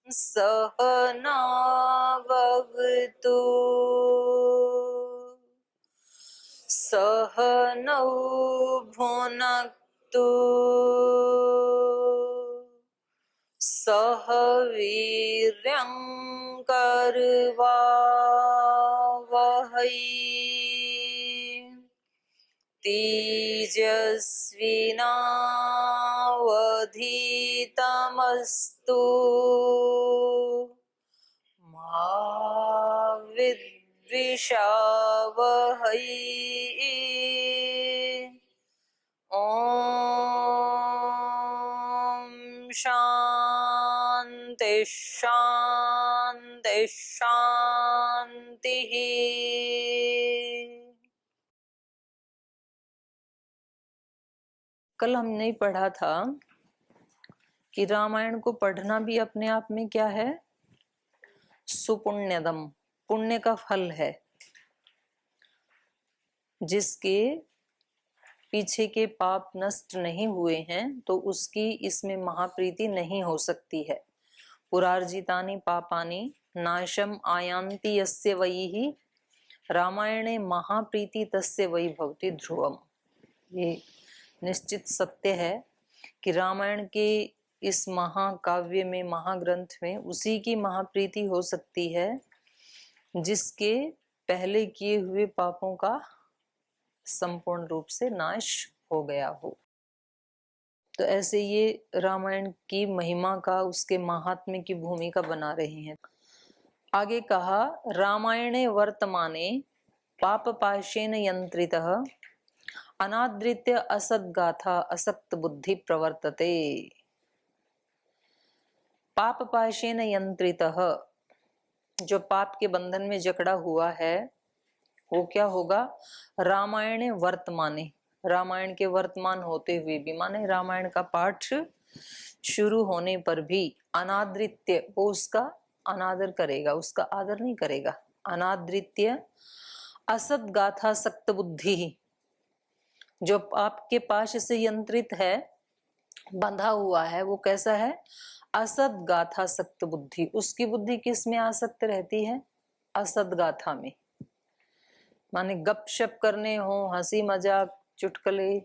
सहनाववतु सहनौ भुनक्तु सह वीर्यं करवावहै तेजस्विनावधीतमस्तु मा विद्विषावहै ॐ शान्ति शान्ति शान्तिः। कल हमने पढ़ा था कि रामायण को पढ़ना भी अपने आप में क्या है, सुपुण्यदम, पुण्य का फल है, जिसके पीछे के पाप नष्ट नहीं हुए हैं तो उसकी इसमें महाप्रीति नहीं हो सकती है। पुरार्जितानि पापानि नाशम आयान्ति यस्य वैहि रामायणे महाप्रीति तस्य वै भवति ध्रुवम। ये निश्चित सत्य है कि रामायण के इस महाकाव्य में, महाग्रंथ में उसी की महाप्रीति हो सकती है जिसके पहले किए हुए पापों का संपूर्ण रूप से नाश हो गया हो। तो ऐसे ये रामायण की महिमा का, उसके महात्म्य की भूमिका बना रहे हैं। आगे कहा, रामायणे वर्तमाने पाप पाशेन यंत्रितः अनादृत्य असद्गाथा असक्त बुद्धि प्रवर्तते। पाप पाशेन यंत्रितः, जो पाप के बंधन में जकड़ा हुआ है वो क्या होगा, रामायणे वर्तमाने, रामायण के वर्तमान होते हुए भी, माने रामायण का पाठ शुरू होने पर भी अनादृत्य, वो उसका अनादर करेगा, उसका आदर नहीं करेगा। अनादृत्य असद गाथा सक्त बुद्धि, जो आपके पाश से यंत्रित है, बंधा हुआ है, वो कैसा है, असद गाथा सक्त बुद्धि। उसकी बुद्धि किस में आसक्त रहती है, असद गाथा में। माने गपशप करने हो, हंसी मजाक चुटकुले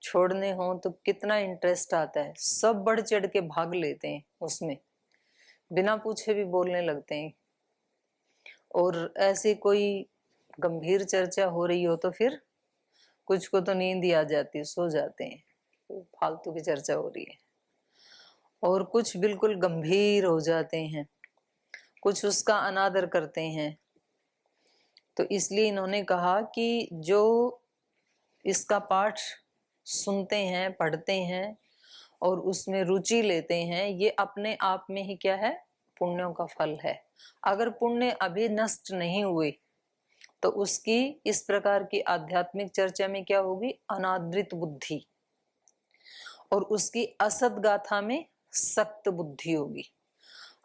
छोड़ने हो तो कितना इंटरेस्ट आता है, सब बढ़ चढ़ के भाग लेते हैं उसमें, बिना पूछे भी बोलने लगते हैं। और ऐसे कोई गंभीर चर्चा हो रही हो तो फिर कुछ को तो नींद ही आ जाती है, सो जाते हैं, तो फालतू की चर्चा हो रही है। और कुछ बिल्कुल गंभीर हो जाते हैं, कुछ उसका अनादर करते हैं। तो इसलिए इन्होंने कहा कि जो इसका पाठ सुनते हैं, पढ़ते हैं और उसमें रुचि लेते हैं, ये अपने आप में ही क्या है, पुण्यों का फल है। अगर पुण्य अभी नष्ट नहीं हुए तो उसकी इस प्रकार की आध्यात्मिक चर्चा में क्या होगी, अनादृत बुद्धि, और उसकी असद गाथा में सक्त बुद्धि होगी।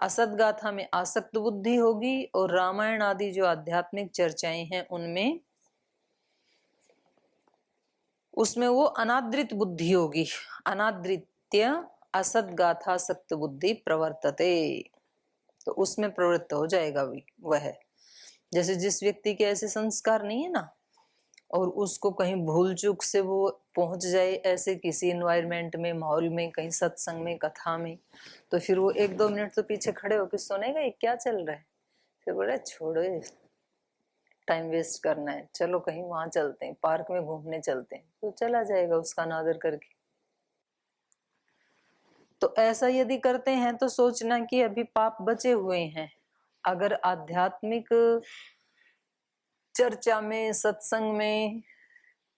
असद गाथा में आसक्त बुद्धि होगी और रामायण आदि जो आध्यात्मिक चर्चाएं हैं उनमें, उसमें वो अनादृत बुद्धि होगी। अनादृत्य असद गाथा सक्त बुद्धि प्रवर्तते, तो उसमें प्रवृत्त हो जाएगा वह। जैसे जिस व्यक्ति के ऐसे संस्कार नहीं है ना, और उसको कहीं भूल चूक से वो पहुंच जाए ऐसे किसी एनवायरमेंट में, माहौल में, कहीं सत्संग में, कथा में, तो फिर वो 1-2 मिनट तो पीछे खड़े होकर सुनेगा ये क्या चल रहा है, फिर बोले छोड़ो, टाइम वेस्ट करना है, चलो कहीं वहां चलते हैं, पार्क में घूमने चलते हैं, तो चला जाएगा उसका अनादर करके। तो ऐसा यदि करते हैं तो सोचना कि अभी पाप बचे हुए हैं। अगर आध्यात्मिक चर्चा में, सत्संग में,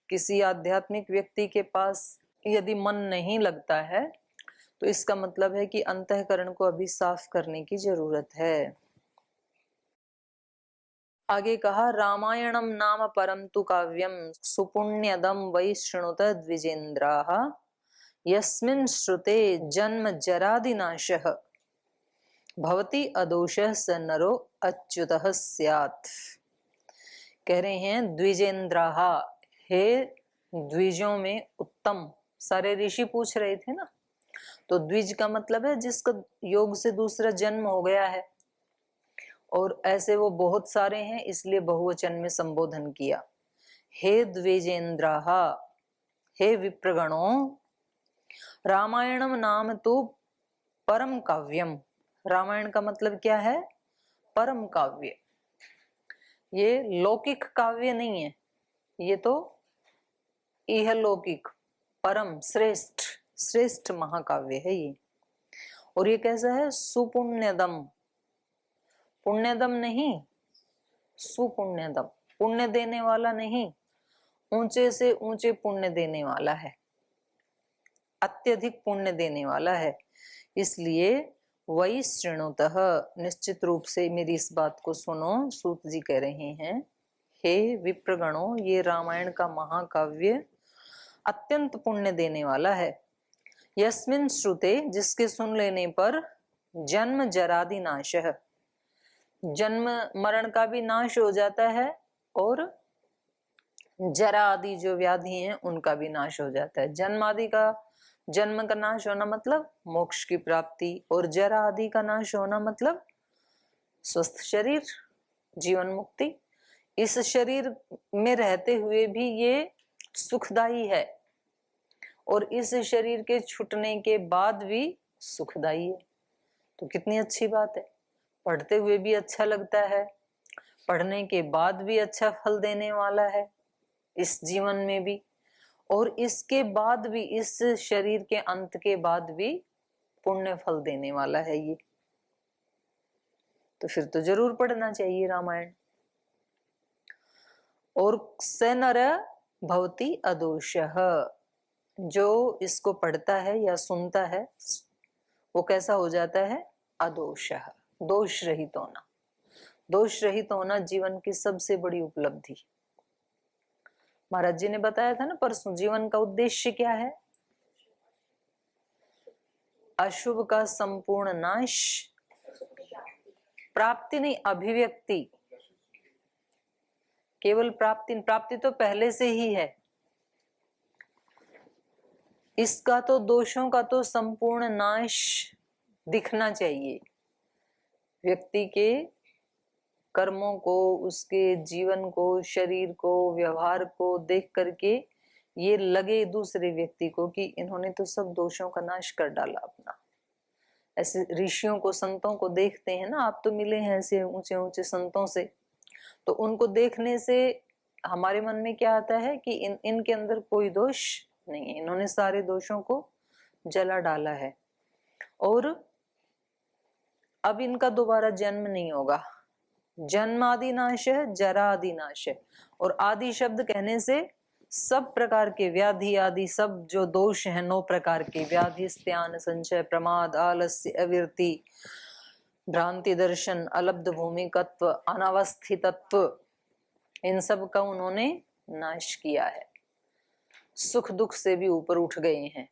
किसी आध्यात्मिक व्यक्ति के पास यदि मन नहीं लगता है तो इसका मतलब है कि अंतःकरण को अभी साफ करने की जरूरत है। आगे कहा, रामायणम नाम परम तु काव्यम सुपुण्यदम वै शृणुत द्विजेन्द्राः यस्मिन् श्रुते जन्म जरादिनाशः भवति अदोषः स नरो अच्युतः स्यात्। कह रहे हैं द्विजेन्द्राः, हे द्विजों में उत्तम। सारे ऋषि पूछ रहे थे ना, तो द्विज का मतलब है जिसका योग से दूसरा जन्म हो गया है, और ऐसे वो बहुत सारे हैं, इसलिए बहुवचन में संबोधन किया। हे द्विजेन्द्राः, हे विप्रगणों, रामायणम नाम तो परम काव्यम। रामायण का मतलब क्या है? परम काव्य। ये लौकिक काव्य नहीं है, ये तो इहलौकिक परम श्रेष्ठ श्रेष्ठ महाकाव्य है ये। और ये कैसा है? सुपुण्यदम, पुण्यदम नहीं, सुपुण्यदम, पुण्य देने वाला नहीं, ऊंचे से ऊंचे पुण्य देने वाला है, अत्यधिक पुण्य देने वाला है। इसलिए वही श्रृणुतः, निश्चित रूप से मेरी इस बात को सुनो। सूत जी कह रहे हैं, हे विप्रगणों, ये रामायण का महाकाव्य अत्यंत पुण्य देने वाला है। यस्मिन् श्रुते, जिसके सुन लेने पर जन्म जरादि नाश है, जन्म मरण का भी नाश हो जाता है, और जरा आदि जो व्याधि हैं उनका भी नाश हो जाता है। जन्म आदि का, जन्म का नाश होना मतलब मोक्ष की प्राप्ति, और जरा आदि का नाश होना मतलब स्वस्थ शरीर, जीवन मुक्ति। इस शरीर में रहते हुए भी ये सुखदाई है, और इस शरीर के छूटने के बाद भी सुखदाई है। तो कितनी अच्छी बात है। पढ़ते हुए भी अच्छा लगता है, पढ़ने के बाद भी अच्छा फल देने वाला है इस जीवन में भी, और इसके बाद भी, इस शरीर के अंत के बाद भी पुण्य फल देने वाला है ये। तो फिर तो जरूर पढ़ना चाहिए रामायण। और स नर भवति अदोषः, जो इसको पढ़ता है या सुनता है वो कैसा हो जाता है? अदोषः, दोष रहित होना। दोष रहित होना जीवन की सबसे बड़ी उपलब्धि। महाराज जी ने बताया था ना परसों, जीवन का उद्देश्य क्या है? अशुभ का संपूर्ण नाश, प्राप्ति नहीं, अभिव्यक्ति। केवल प्राप्ति, प्राप्ति तो पहले से ही है। इसका तो, दोषों का तो संपूर्ण नाश दिखना चाहिए। व्यक्ति के कर्मों को, उसके जीवन को, शरीर को, व्यवहार को देख करके ये लगे दूसरे व्यक्ति को कि इन्होंने तो सब दोषों का नाश कर डाला अपना। ऐसे ऋषियों को, संतों को देखते हैं ना, आप तो मिले हैं ऐसे ऊंचे ऊंचे संतों से, तो उनको देखने से हमारे मन में क्या आता है कि इनके अंदर कोई दोष नहीं है, इन्होंने सारे दोषों को जला डाला है, और अब इनका दोबारा जन्म नहीं होगा। जन्म आदि नाश है, जरा आदि नाश है, और आदि शब्द कहने से सब प्रकार के व्याधि आदि सब जो दोष हैं, 9 प्रकार के व्याधि, स्त्यान, संशय, प्रमाद, आलस्य, अविरति, भ्रांति दर्शन, अलब्ध भूमिकत्व, अनावस्थितत्व, इन सब का उन्होंने नाश किया है। सुख दुख से भी ऊपर उठ गए हैं।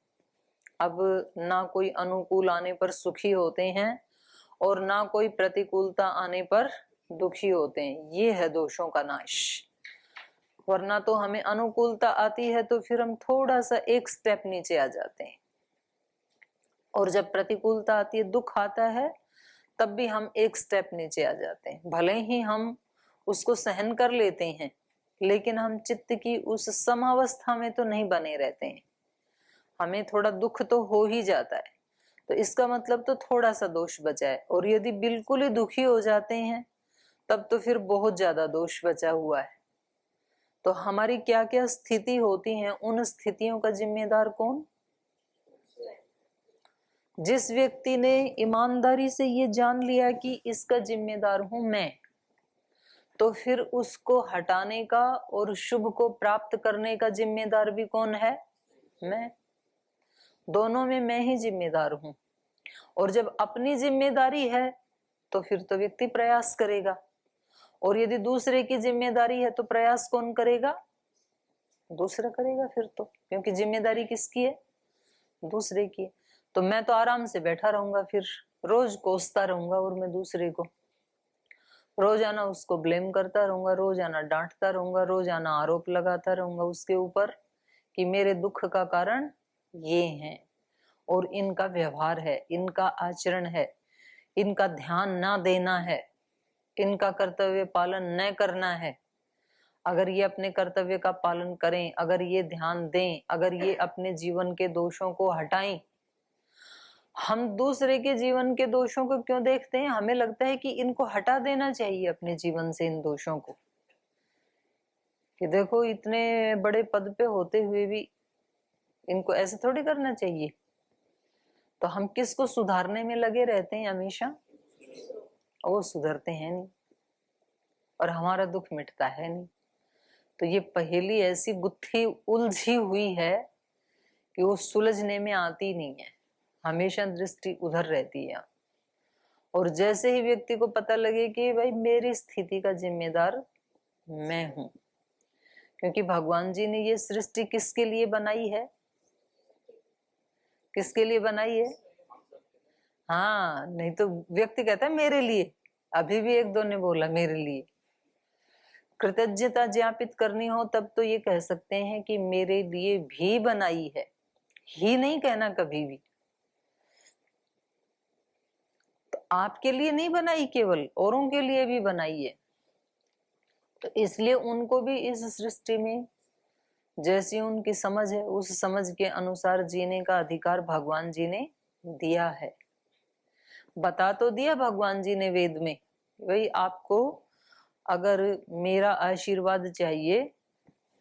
अब ना कोई अनुकूल आने पर सुखी होते हैं, और ना कोई प्रतिकूलता आने पर दुखी होते हैं। ये है दोषों का नाश। वरना तो हमें अनुकूलता आती है तो फिर हम थोड़ा सा एक स्टेप नीचे आ जाते हैं, और जब प्रतिकूलता आती है, दुख आता है, तब भी हम एक स्टेप नीचे आ जाते हैं। भले ही हम उसको सहन कर लेते हैं, लेकिन हम चित्त की उस समावस्था में तो नहीं बने रहते हैं। हमें थोड़ा दुख तो हो ही जाता है, तो इसका मतलब तो थोड़ा सा दोष बचा है। और यदि बिल्कुल ही दुखी हो जाते हैं, तब तो फिर बहुत ज्यादा दोष बचा हुआ है। तो हमारी क्या क्या स्थिति होती है, उन स्थितियों का जिम्मेदार कौन? जिस व्यक्ति ने ईमानदारी से ये जान लिया कि इसका जिम्मेदार हूं मैं, तो फिर उसको हटाने का और शुभ को प्राप्त करने का जिम्मेदार भी कौन है? मैं। दोनों में मैं ही जिम्मेदार हूं। और जब अपनी जिम्मेदारी है तो फिर तो व्यक्ति प्रयास करेगा, और यदि दूसरे की जिम्मेदारी है तो प्रयास कौन करेगा? दूसरा करेगा फिर तो, क्योंकि जिम्मेदारी किसकी है? दूसरे की। तो मैं तो आराम से बैठा रहूंगा, फिर रोज कोसता रहूंगा, और मैं दूसरे को रोजाना उसको ब्लेम करता रहूंगा, रोजाना डांटता रहूंगा, रोजाना आरोप लगाता रहूंगा उसके ऊपर कि मेरे दुख का कारण ये है। और इनका व्यवहार है, इनका आचरण है, इनका ध्यान ना देना है, इनका कर्तव्य पालन न करना है। अगर ये अपने कर्तव्य का पालन करें, अगर ये ध्यान दें, अगर ये अपने जीवन के दोषों को हटाएं। हम दूसरे के जीवन के दोषों को क्यों देखते हैं? हमें लगता है कि इनको हटा देना चाहिए अपने जीवन से, इन दोषों को, कि देखो इतने बड़े पद पे होते हुए भी इनको ऐसे थोड़ी करना चाहिए। तो हम किसको सुधारने में लगे रहते हैं हमेशा, और वो सुधरते हैं नहीं और हमारा दुख मिटता है नहीं। तो ये पहेली ऐसी गुत्थी उलझी हुई है कि वो सुलझने में आती नहीं है, हमेशा दृष्टि उधर रहती है। और जैसे ही व्यक्ति को पता लगे कि भाई मेरी स्थिति का जिम्मेदार मैं हूं, क्योंकि भगवान जी ने ये सृष्टि किसके लिए बनाई है? किसके लिए बनाई है? हाँ, नहीं तो व्यक्ति कहता है मेरे लिए। अभी भी एक दो ने बोला मेरे लिए। कृतज्ञता ज्ञापित करनी हो तब तो ये कह सकते हैं कि मेरे लिए भी बनाई है, ही नहीं कहना कभी भी। तो आपके लिए नहीं बनाई, केवल औरों के लिए भी बनाई है। तो इसलिए उनको भी इस सृष्टि में जैसी उनकी समझ है, उस समझ के अनुसार जीने का अधिकार भगवान जी ने दिया है। बता तो दिया भगवान जी ने वेद में, भाई आपको अगर मेरा आशीर्वाद चाहिए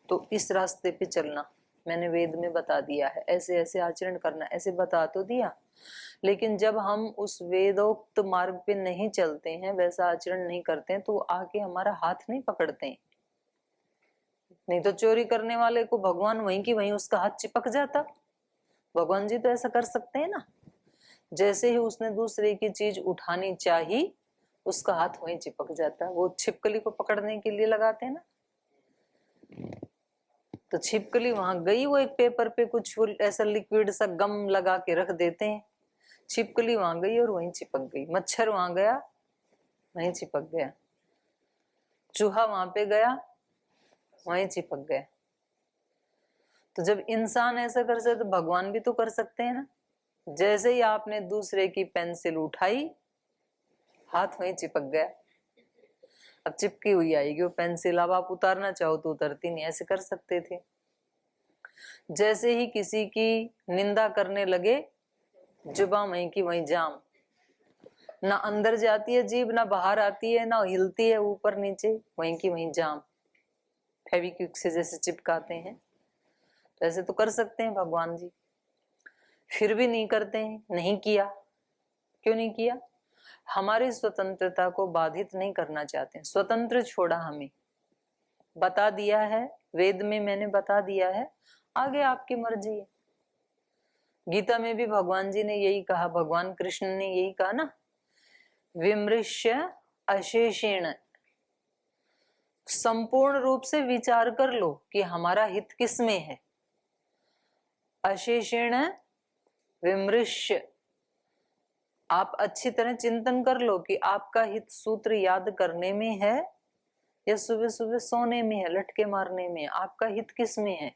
तो इस रास्ते पे चलना, मैंने वेद में बता दिया है, ऐसे ऐसे आचरण करना, ऐसे बता तो दिया। लेकिन जब हम उस वेदोक्त मार्ग पे नहीं चलते हैं, वैसा आचरण नहीं करते हैं, तो आके हमारा हाथ नहीं पकड़ते हैं। नहीं तो चोरी करने वाले को भगवान वहीं की वहीं उसका हाथ चिपक जाता। भगवान जी तो ऐसा कर सकते हैं ना, जैसे ही उसने दूसरे की चीज उठानी चाहिए उसका हाथ वहीं चिपक जाता। वो छिपकली को पकड़ने के लिए लगाते हैं ना, तो छिपकली वहां गई, वो एक पेपर पे कुछ ऐसा लिक्विड सा गम लगा के रख देते हैं, छिपकली वहां गई और वहीं चिपक गई। मच्छर वहां गया, वहीं चिपक गया। चूहा वहां पे गया, वहीं चिपक गया। तो जब इंसान ऐसा कर सकते तो भगवान भी तो कर सकते हैं ना। जैसे ही आपने दूसरे की पेंसिल उठाई, हाथ वहीं चिपक गया। अब चिपकी हुई आएगी वो पेंसिल, अब आप उतारना चाहो तो उतरती नहीं, ऐसे कर सकते थे। जैसे ही किसी की निंदा करने लगे, जुबान वहीं की वहीं जाम, ना अंदर जाती है जीभ, ना बाहर आती है, ना हिलती है ऊपर नीचे, वहीं की वहीं जाम। फेविक्विक से जैसे चिपकाते हैं, तो ऐसे तो कर सकते हैं भगवान जी, फिर भी नहीं करते हैं। नहीं किया, क्यों नहीं किया? हमारी स्वतंत्रता को बाधित नहीं करना चाहते हैं, स्वतंत्र छोड़ा हमें, बता दिया है वेद में, मैंने बता दिया है, आगे आपकी मर्जी है। गीता में भी भगवान जी ने यही कहा, भगवान कृष्ण ने यही कहा ना, विमृश्य अशेषेण, संपूर्ण रूप से विचार कर लो कि हमारा हित किस में है। अशेषेण विमृश्य, आप अच्छी तरह चिंतन कर लो कि आपका हित सूत्र याद करने में है या सुबह सुबह सोने में है, लटके मारने में है, आपका हित किस में है,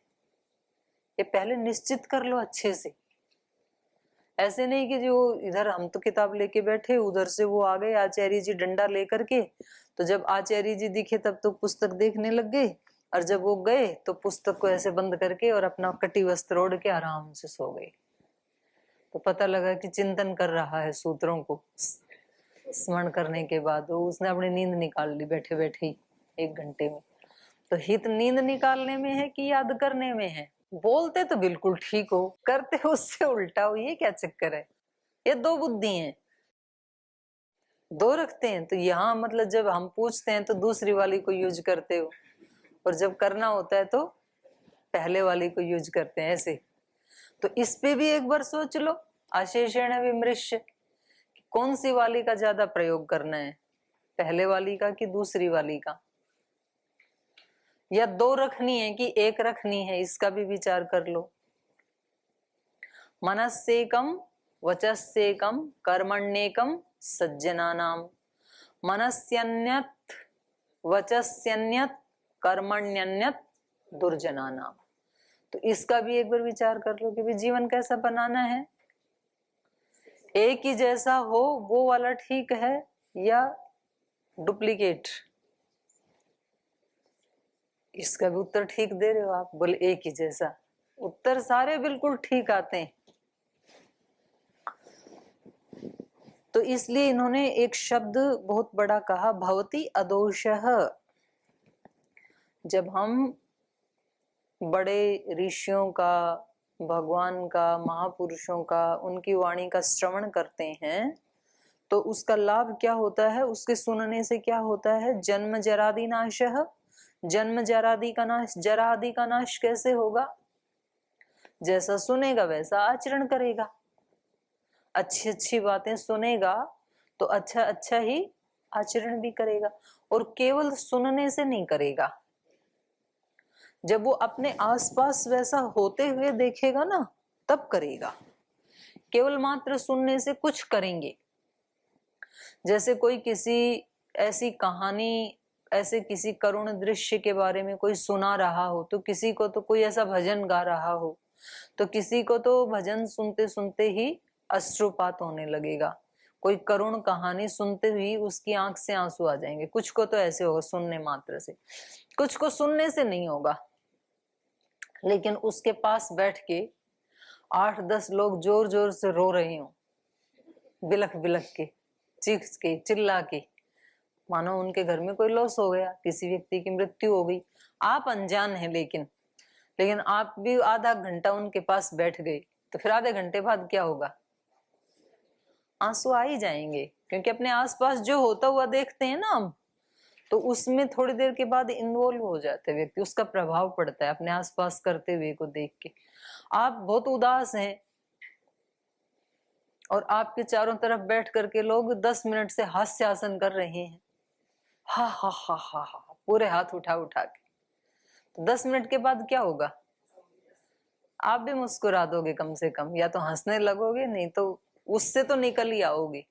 ये पहले निश्चित कर लो अच्छे से। ऐसे नहीं कि जो इधर हम तो किताब लेके बैठे, उधर से वो आ गए आचार्य जी डंडा लेकर के, तो जब आचार्य जी दिखे तब तो पुस्तक देखने लग गए, और जब वो गए तो पुस्तक को ऐसे बंद करके और अपना कटी वस्त्र ओढ़ के आराम से सो गए। तो पता लगा कि चिंतन कर रहा है सूत्रों को, स्मरण करने के बाद वो उसने अपनी नींद निकाल ली बैठे बैठे ही 1 घंटे में। तो हित नींद निकालने में है कि याद करने में है? बोलते तो बिल्कुल ठीक हो, करते उससे उल्टा हो, ये क्या चक्कर है? ये दो बुद्धि हैं, दो रखते हैं। तो यहाँ मतलब जब हम पूछते हैं तो दूसरी वाली को यूज करते हो, और जब करना होता है तो पहले वाली को यूज करते हैं, ऐसे। तो इस पे भी एक बार सोच लो, अशेषण विमृश्य, कौन सी वाली का ज्यादा प्रयोग करना है, पहले वाली का कि दूसरी वाली का, या दो रखनी है कि एक रखनी है, इसका भी विचार कर लो। मनस्सेकम वचस्सेकम कर्मण्येकम सज्जनानाम, मनस्यन्यत वचस्यन्यत कर्मण्यन्यत दुर्जनानाम। तो इसका भी एक बार विचार कर लो कि भी जीवन कैसा बनाना है। एक ही जैसा हो वो वाला ठीक है या डुप्लीकेट? इसका भी उत्तर ठीक दे रहे हो आप, बोले एक ही जैसा। उत्तर सारे बिल्कुल ठीक आते हैं। तो इसलिए इन्होंने एक शब्द बहुत बड़ा कहा, भवति अदोषः। जब हम बड़े ऋषियों का, भगवान का, महापुरुषों का, उनकी वाणी का श्रवण करते हैं तो उसका लाभ क्या होता है? उसके सुनने से क्या होता है? जन्म जरादि नाशः। जन्म जरादि का नाश। जरा आदि का नाश कैसे होगा? जैसा सुनेगा वैसा आचरण करेगा। अच्छी अच्छी बातें सुनेगा तो अच्छा अच्छा ही आचरण भी करेगा। और केवल सुनने से नहीं करेगा, जब वो अपने आसपास वैसा होते हुए देखेगा ना तब करेगा। केवल मात्र सुनने से कुछ करेंगे। जैसे कोई किसी ऐसी कहानी, ऐसे किसी करुण दृश्य के बारे में कोई सुना रहा हो, तो किसी को तो कोई ऐसा भजन गा रहा हो तो किसी को तो भजन सुनते सुनते ही अश्रुपात होने लगेगा। कोई करुण कहानी सुनते हुए उसकी आंख से आंसू आ जाएंगे। कुछ को तो ऐसे होगा सुनने मात्र से, कुछ को सुनने से नहीं होगा। लेकिन उसके पास बैठ के 8-10 लोग जोर जोर से रो रहे हो, बिलख बिलख के, चीख के, चिल्ला के, मानो उनके घर में कोई लॉस हो गया, किसी व्यक्ति की मृत्यु हो गई। आप अनजान हैं, लेकिन आप भी आधा घंटा उनके पास बैठ गए तो फिर आधे घंटे बाद क्या होगा? आंसू आ ही जाएंगे। क्योंकि अपने आसपास जो होता हुआ देखते हैं ना हम, तो उसमें थोड़ी देर के बाद इन्वॉल्व हो जाते हैं व्यक्ति, उसका प्रभाव पड़ता है अपने आसपास करते हुए को देख के। आप बहुत उदास हैं और आपके चारों तरफ बैठ करके लोग 10 मिनट से हास्यासन कर रहे हैं, हा हा हा हा हा, पूरे हाथ उठा उठा के, तो 10 मिनट के बाद क्या होगा? आप भी मुस्कुरा दोगे कम से कम, या तो हंसने लगोगे, नहीं तो उससे तो निकल ही आओगे।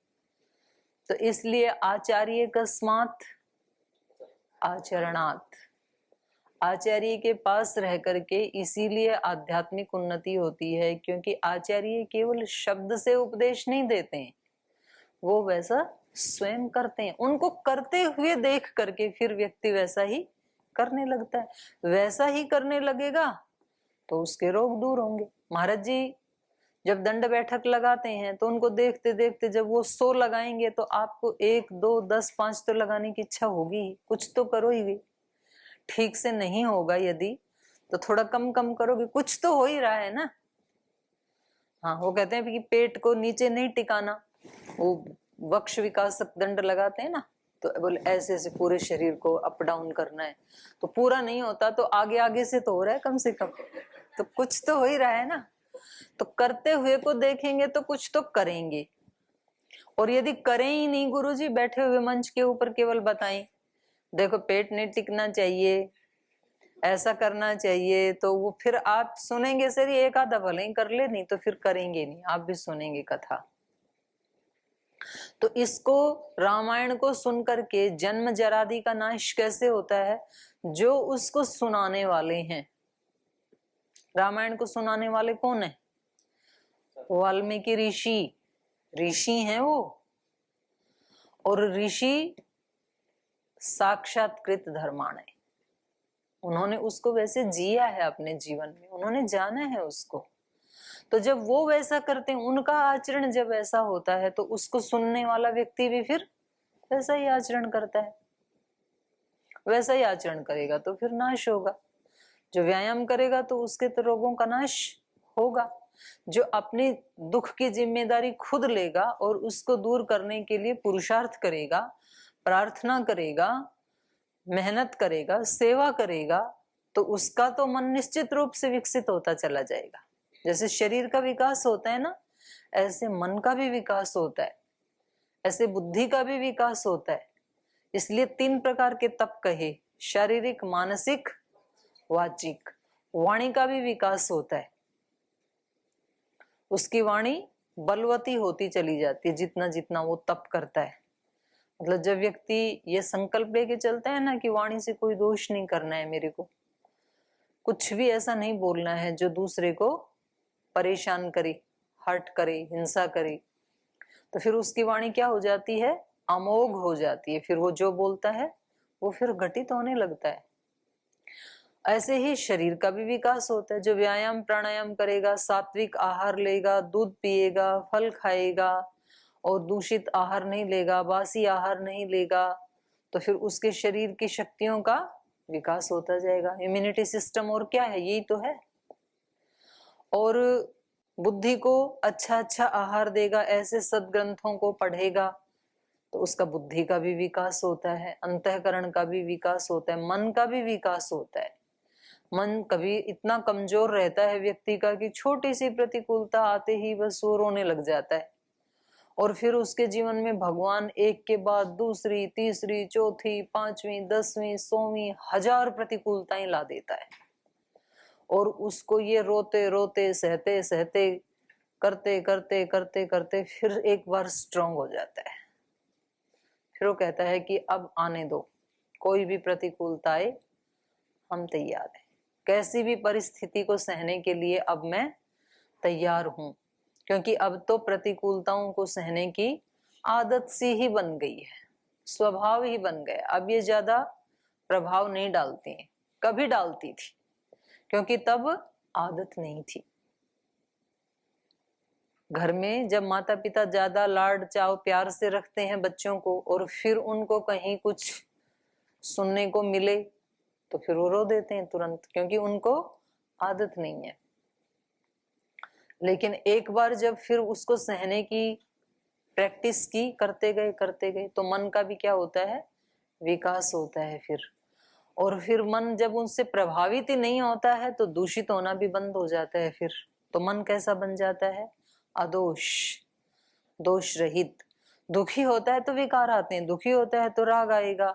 तो इसलिए आचार्य कस्मात् आचरणात्, आचार्य के पास रह करके इसीलिए आध्यात्मिक उन्नति होती है, क्योंकि आचार्य केवल शब्द से उपदेश नहीं देते हैं, वो वैसा स्वयं करते हैं। उनको करते हुए देख करके फिर व्यक्ति वैसा ही करने लगता है। वैसा ही करने लगेगा तो उसके रोग दूर होंगे। महाराज जी जब दंड बैठक लगाते हैं तो उनको देखते देखते जब वो 100 लगाएंगे तो आपको 1, 2, 10, 5 तो लगाने की इच्छा होगी, कुछ तो करो ही। ठीक से नहीं होगा यदि तो थोड़ा कम कम करोगे, कुछ तो हो ही रहा है ना। हाँ, वो कहते हैं कि पेट को नीचे नहीं टिकाना, वो वक्ष विकासक दंड लगाते हैं ना, तो बोले ऐसे ऐसे पूरे शरीर को अप डाउन करना है। तो पूरा नहीं होता तो आगे आगे से तो हो रहा है कम से कम, तो कुछ तो हो ही रहा है ना। तो करते हुए को देखेंगे तो कुछ तो करेंगे। और यदि करें ही नहीं, गुरुजी बैठे हुए मंच के ऊपर केवल बताएं देखो पेट नहीं टिकना चाहिए, ऐसा करना चाहिए, तो वो फिर आप सुनेंगे सर एक आधा भले ही कर ले, नहीं तो फिर करेंगे नहीं, आप भी सुनेंगे कथा। तो इसको, रामायण को सुन करके जन्म जरादि का नाश कैसे होता है? जो उसको सुनाने वाले हैं। रामायण को सुनाने वाले कौन है? वाल्मीकि ऋषि, ऋषि हैं वो। और ऋषि साक्षात्कृत धर्माण है, उन्होंने उसको वैसे जिया है अपने जीवन में, उन्होंने जाना है उसको। तो जब वो वैसा करते हैं, उनका आचरण जब ऐसा होता है तो उसको सुनने वाला व्यक्ति भी फिर वैसा ही आचरण करता है, वैसा ही आचरण करेगा तो फिर नाश होगा। जो व्यायाम करेगा तो उसके तो रोगों का नाश होगा। जो अपनी दुख की जिम्मेदारी खुद लेगा और उसको दूर करने के लिए पुरुषार्थ करेगा, प्रार्थना करेगा, मेहनत करेगा, सेवा करेगा, तो उसका तो मन निश्चित रूप से विकसित होता चला जाएगा। जैसे शरीर का विकास होता है ना, ऐसे मन का भी विकास होता है, ऐसे बुद्धि का भी विकास होता है। इसलिए 3 प्रकार के तप कहे, शारीरिक, मानसिक, वाचिक। वाणी का भी विकास होता है, उसकी वाणी बलवती होती चली जाती है जितना जितना वो तप करता है। मतलब जब व्यक्ति ये संकल्प लेके चलता है ना कि वाणी से कोई दोष नहीं करना है, मेरे को कुछ भी ऐसा नहीं बोलना है जो दूसरे को परेशान करे, हर्ट करे, हिंसा करे, तो फिर उसकी वाणी क्या हो जाती है, अमोघ हो जाती है। फिर वो जो बोलता है वो फिर घटित होने लगता है। ऐसे ही शरीर का भी विकास होता है। जो व्यायाम प्राणायाम करेगा, सात्विक आहार लेगा, दूध पिएगा, फल खाएगा और दूषित आहार नहीं लेगा, बासी आहार नहीं लेगा, तो फिर उसके शरीर की शक्तियों का विकास होता जाएगा। इम्यूनिटी सिस्टम और क्या है, यही तो है। और बुद्धि को अच्छा अच्छा आहार देगा, ऐसे सदग्रंथों को पढ़ेगा तो उसका बुद्धि का भी विकास होता है, अंतःकरण का भी विकास होता है, मन का भी विकास होता है। मन कभी इतना कमजोर रहता है व्यक्ति का कि छोटी सी प्रतिकूलता आते ही बस वो रोने लग जाता है, और फिर उसके जीवन में भगवान एक के बाद दूसरी, तीसरी, चौथी, पांचवी, 10वीं, 100वीं, 1000 प्रतिकूलताएं ला देता है, और उसको ये रोते रोते सहते सहते करते करते करते करते फिर एक बार स्ट्रांग हो जाता है। फिर वो कहता है कि अब आने दो, कोई भी प्रतिकूलता आए हम तैयार हैं, कैसी भी परिस्थिति को सहने के लिए अब मैं तैयार हूं, क्योंकि अब तो प्रतिकूलताओं को सहने की आदत सी ही बन गई है, स्वभाव ही बन गया। अब ये ज्यादा प्रभाव नहीं डालती है, कभी डालती थी क्योंकि तब आदत नहीं थी। घर में जब माता पिता ज्यादा लाड चाव प्यार से रखते हैं बच्चों को, और फिर उनको कहीं कुछ सुनने को मिले तो फिर वो रो देते हैं तुरंत, क्योंकि उनको आदत नहीं है। लेकिन एक बार जब फिर उसको सहने की प्रैक्टिस की, करते गए तो मन का भी क्या होता है, विकास होता है फिर। और फिर मन जब उनसे प्रभावित ही नहीं होता है तो दूषित होना भी बंद हो जाता है। फिर तो मन कैसा बन जाता है, अदोष, दोष रहित। दुखी होता है तो विकार आते हैं, दुखी होता है तो राग आएगा,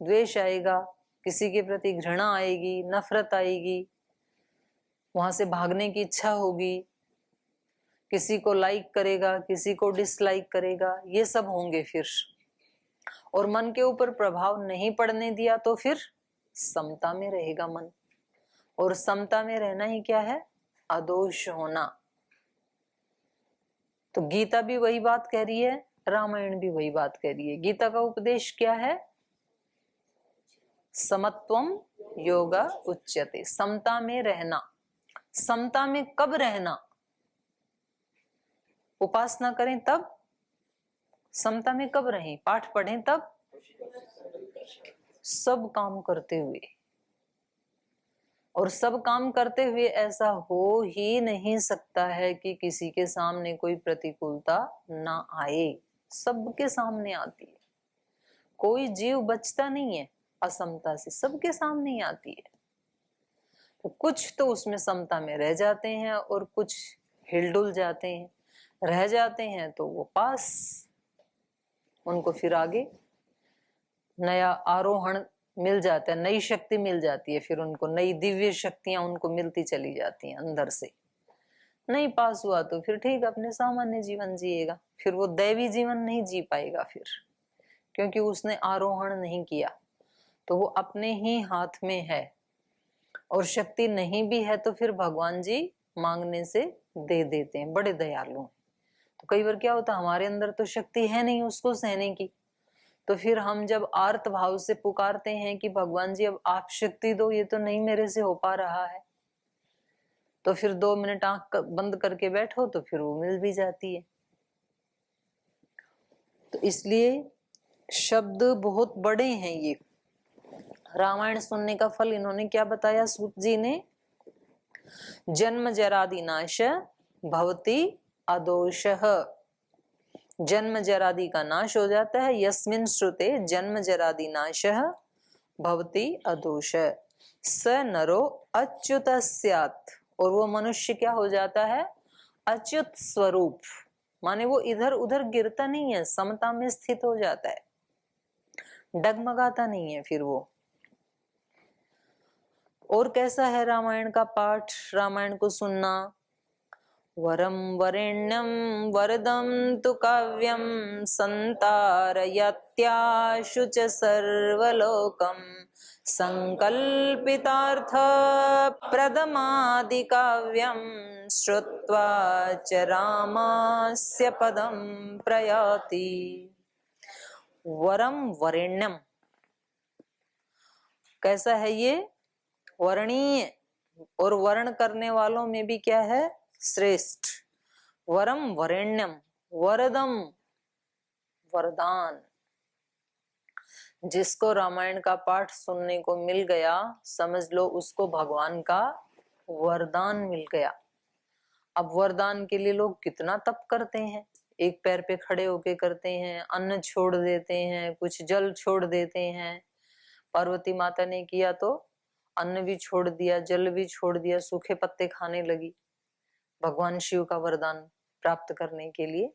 द्वेष आएगा, किसी के प्रति घृणा आएगी, नफरत आएगी, वहां से भागने की इच्छा होगी, किसी को लाइक करेगा, किसी को डिसलाइक करेगा, ये सब होंगे फिर। और मन के ऊपर प्रभाव नहीं पड़ने दिया तो फिर समता में रहेगा मन, और समता में रहना ही क्या है, अदोष होना। तो गीता भी वही बात कह रही है, रामायण भी वही बात कह रही है। गीता का उपदेश क्या है, समत्वम योगा उच्यते, समता में रहना। समता में कब रहना, उपासना करें तब, समता में कब रहें, पाठ पढ़ें तब, सब काम करते हुए। और सब काम करते हुए ऐसा हो ही नहीं सकता है कि किसी के सामने कोई प्रतिकूलता ना आए, सबके सामने आती है। कोई जीव बचता नहीं है असमता से, सबके सामने ही आती है। तो कुछ तो उसमें समता में रह जाते हैं और कुछ हिलडुल जाते हैं, रह जाते हैं तो वो पास, उनको फिर आगे नया आरोहण मिल जाता है, नई शक्ति मिल जाती है, फिर उनको नई दिव्य शक्तियां उनको मिलती चली जाती हैं अंदर से। नहीं पास हुआ तो फिर ठीक, अपने सामान्य जीवन जिएगा, फिर वो दैवी जीवन नहीं जी पाएगा फिर, क्योंकि उसने आरोहण नहीं किया। तो वो अपने ही हाथ में है, और शक्ति नहीं भी है तो फिर भगवान जी मांगने से दे देते हैं, बड़े दयालु हैं। तो कई बार क्या होता है, हमारे अंदर तो शक्ति है नहीं उसको सहने की, तो फिर हम जब आर्त भाव से पुकारते हैं कि भगवान जी अब आप शक्ति दो, ये तो नहीं मेरे से हो पा रहा है, तो फिर 2 मिनट आंख बंद करके बैठो तो फिर वो मिल भी जाती है। तो इसलिए शब्द बहुत बड़े हैं ये। रामायण सुनने का फल इन्होंने क्या बताया सूत जी ने, जन्म जरादि नाश भवति अदोषः, जन्म जरादि का नाश हो जाता है। यस्मिन् श्रुते जन्म जरादि नाशः भवति अदोष, स नरो अच्युत स्यात्, और वो मनुष्य क्या हो जाता है, अच्युत स्वरूप, माने वो इधर उधर गिरता नहीं है, समता में स्थित हो जाता है, डगमगाता नहीं है फिर वो। और कैसा है रामायण का पाठ, रामायण को सुनना, वरम वरेण्यम वरदम तु काव्यम संतारयत्याशु च सर्वलोकम संकल्पितार्थ प्रदमादि काव्यम श्रुत्वा च रामस्य पदम प्रयाति। वरम वरेण्यम, कैसा है ये? वर्णीय, और वर्ण करने वालों में भी क्या है? श्रेष्ठ। वरम वरेण्यम, वरदम वरदान। जिसको रामायण का पाठ सुनने को मिल गया, समझ लो उसको भगवान का वरदान मिल गया। अब वरदान के लिए लोग कितना तप करते हैं, एक पैर पे खड़े होके करते हैं, अन्न छोड़ देते हैं, कुछ जल छोड़ देते हैं। पार्वती माता ने किया तो अन्न भी छोड़ दिया, जल भी छोड़ दिया, सूखे पत्ते खाने लगी भगवान शिव का वरदान प्राप्त करने के लिए।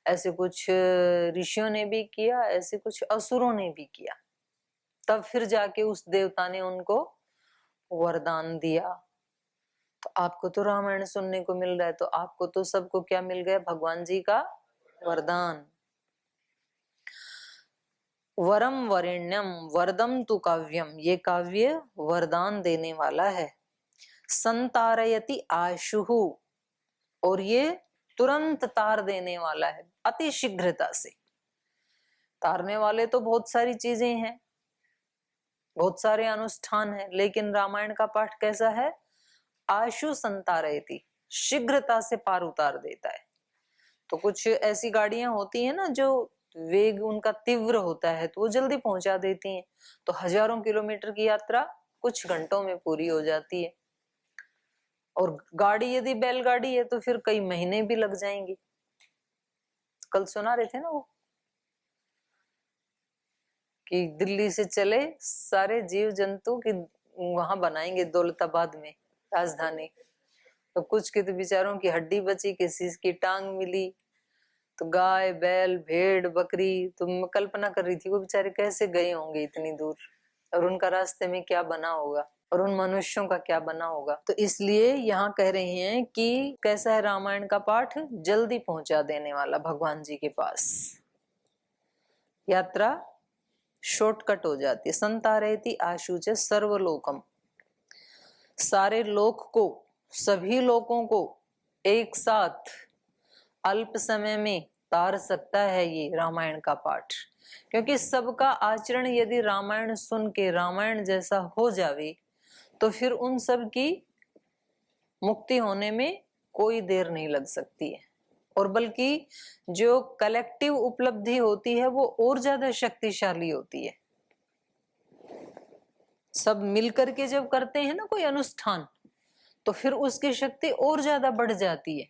ऐसे कुछ ऋषियों ने भी किया, ऐसे कुछ असुरों ने भी किया। तब फिर जाके उस देवता ने उनको वरदान दिया। तो आपको तो रामायण सुनने को मिल रहा है, तो आपको तो सबको क्या मिल गया? भगवान जी का वरदान। वरम वरेण्यम वरदम तु काव्यम, ये काव्य वरदान देने वाला है। संतारयति आशुहु, और ये तुरंत तार देने वाला है, अति शीघ्रता से। तारने वाले तो बहुत सारी चीजें हैं, बहुत सारे अनुष्ठान हैं, लेकिन रामायण का पाठ कैसा है? आशु संतारयति, शीघ्रता से पार उतार देता है। तो कुछ ऐसी गाड़ियां होती है ना जो वेग उनका तीव्र होता है, तो वो जल्दी पहुंचा देती हैं, तो हजारों किलोमीटर की यात्रा कुछ घंटों में पूरी हो जाती है। और गाड़ी यदि बैलगाड़ी है तो फिर कई महीने भी लग जाएंगे। कल सुना रहे थे ना वो कि दिल्ली से चले सारे जीव जंतु की वहां बनाएंगे दौलताबाद में राजधानी, तो कुछ के तो बेचारों की हड्डी बची, किसी की टांग मिली, तो गाय बैल भेड़ बकरी, तो मैं कल्पना कर रही थी वो बेचारे कैसे गए होंगे इतनी दूर, और उनका रास्ते में क्या बना होगा, और उन मनुष्यों का क्या बना होगा। तो इसलिए यहाँ कह रहे हैं कि कैसा है रामायण का पाठ? जल्दी पहुंचा देने वाला भगवान जी के पास, यात्रा शॉर्टकट हो जाती है। संतारेति आशुच सर्वलोकम, सारे लोक को, सभी लोगों को एक साथ अल्प समय में तार सकता है ये रामायण का पाठ। क्योंकि सबका आचरण यदि रामायण सुन के रामायण जैसा हो जावे तो फिर उन सब की मुक्ति होने में कोई देर नहीं लग सकती है, और बल्कि जो कलेक्टिव उपलब्धि होती है वो और ज्यादा शक्तिशाली होती है। सब मिलकर के जब करते हैं ना कोई अनुष्ठान, तो फिर उसकी शक्ति और ज्यादा बढ़ जाती है।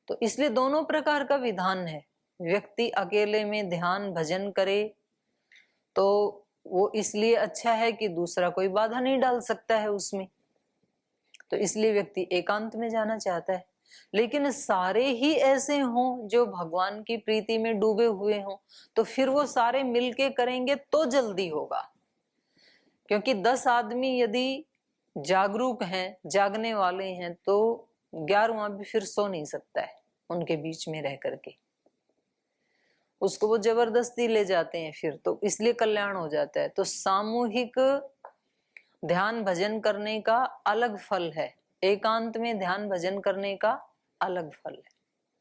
तो इसलिए दोनों प्रकार का विधान है। व्यक्ति अकेले में ध्यान भजन करे तो वो इसलिए अच्छा है कि दूसरा कोई बाधा नहीं डाल सकता है उसमें, तो इसलिए व्यक्ति एकांत में जाना चाहता है। लेकिन सारे ही ऐसे हों जो भगवान की प्रीति में डूबे हुए हों, तो फिर वो सारे मिलके करेंगे तो जल्दी होगा। क्योंकि 10 आदमी यदि जागरूक हैं, जागने वाले हैं, तो 11वां भी फिर सो नहीं सकता है उनके बीच में रह करके, उसको वो जबरदस्ती ले जाते हैं फिर, तो इसलिए कल्याण हो जाता है। तो सामूहिक ध्यान भजन करने का अलग फल है, एकांत में ध्यान भजन करने का अलग फल है।